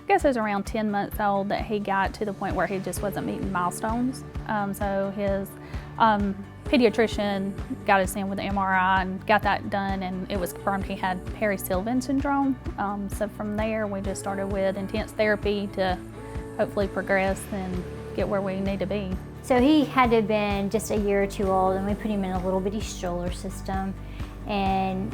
I guess it was around 10 months old that he got to the point where he just wasn't meeting milestones. So his pediatrician got us in with the MRI and got that done, and it was confirmed he had Perisylvian syndrome. So from there we just started with intense therapy to hopefully progress and get where we need to be. So he had to have been just a year or two old, and we put him in a little bitty stroller system. And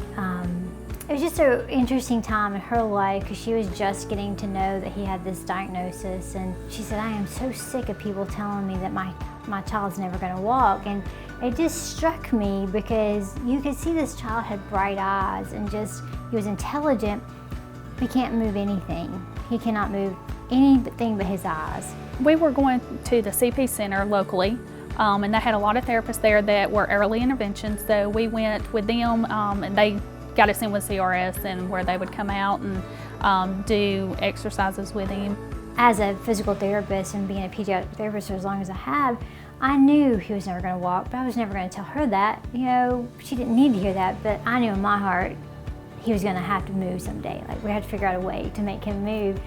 it was just an interesting time in her life because she was just getting to know that he had this diagnosis. And she said, I am so sick of people telling me that my child's never going to walk. And it just struck me because you could see this child had bright eyes and just, he was intelligent. He can't move anything. He cannot move anything but his eyes. We were going to the CP Center locally, and they had a lot of therapists there that were early interventions. So we went with them, and they got us in with CRS, and where they would come out and do exercises with him. As a physical therapist and being a pediatric therapist for as long as I have, I knew he was never going to walk, but I was never going to tell her that. You know, she didn't need to hear that, but I knew in my heart he was going to have to move someday. Like, we had to figure out a way to make him move.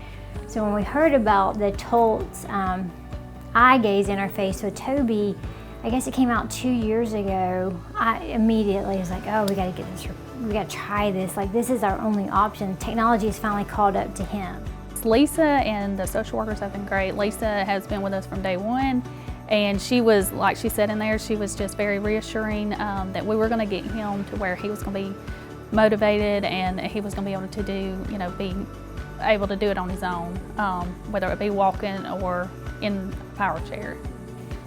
So when we heard about the Tolt's eye gaze interface with Tobii, I guess it came out 2 years ago, I immediately was like, oh, we got to get this, we got to try this. Like, this is our only option. Technology has finally caught up to him. Lisa and the social workers have been great. Lisa has been with us from day one, and she was, like she said in there, she was just very reassuring that we were going to get him to where he was going to be motivated and he was going to be able to do, you know, be able to do it on his own, whether it be walking or in a power chair.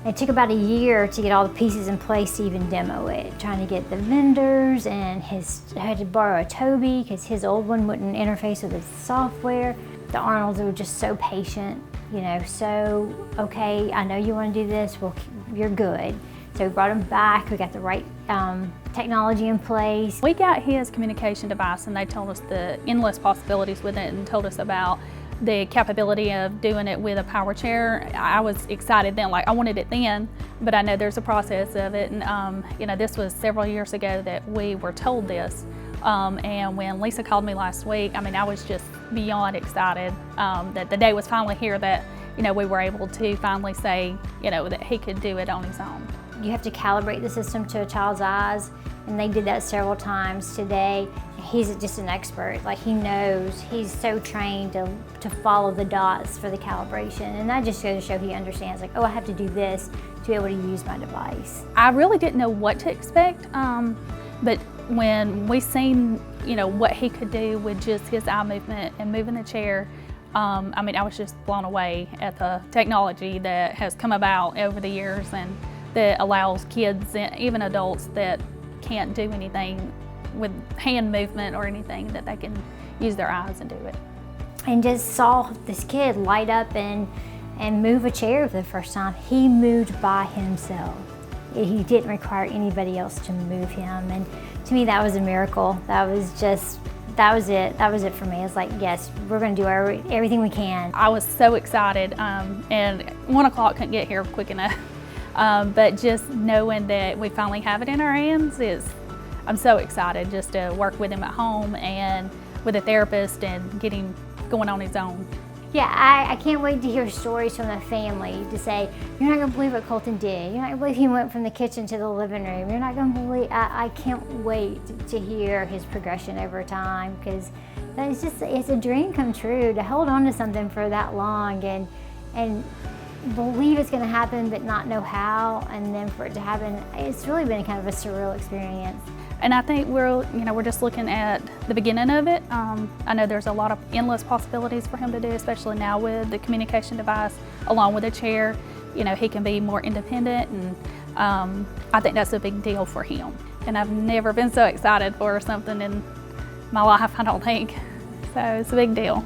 It took about a year to get all the pieces in place to even demo it, trying to get the vendors, and I had to borrow a Tobii because his old one wouldn't interface with his software. The Arnolds were just so patient, you know, so, okay, I know you want to do this, well, you're good. So we brought him back, we got the right technology in place. We got his communication device, and they told us the endless possibilities with it and told us about the capability of doing it with a power chair. I was excited then, like I wanted it then, but I know there's a process of it. And you know, this was several years ago that we were told this. And when Lisa called me last week, I mean, I was just beyond excited that the day was finally here that, you know, we were able to finally say, you know, that he could do it on his own. You have to calibrate the system to a child's eyes, and they did that several times today. He's just an expert. Like, he knows, he's so trained to follow the dots for the calibration, and that just goes to show he understands, like, oh, I have to do this to be able to use my device. I really didn't know what to expect, but when we seen, you know, what he could do with just his eye movement and moving the chair, I mean, I was just blown away at the technology that has come about over the years and that allows kids and even adults that can't do anything with hand movement or anything, that they can use their eyes and do it. And just saw this kid light up and move a chair for the first time. He moved by himself. He didn't require anybody else to move him. And to me, that was a miracle. That was it. That was it for me. It's like, yes, we're going to do everything we can. I was so excited, and 1 o'clock couldn't get here quick enough. But just knowing that we finally have it in our hands I'm so excited just to work with him at home and with a therapist and get him going on his own. Yeah, I can't wait to hear stories from the family to say, you're not going to believe what Colton did. You're not going to believe he went from the kitchen to the living room. You're not going to believe, I can't wait to hear his progression over time, because it's a dream come true to hold on to something for that long and believe it's going to happen but not know how, and then for it to happen. It's really been kind of a surreal experience. And I think we're just looking at the beginning of it. I know there's a lot of endless possibilities for him to do, especially now with the communication device along with a chair. You know, he can be more independent, and I think that's a big deal for him. And I've never been so excited for something in my life, I don't think. So it's a big deal.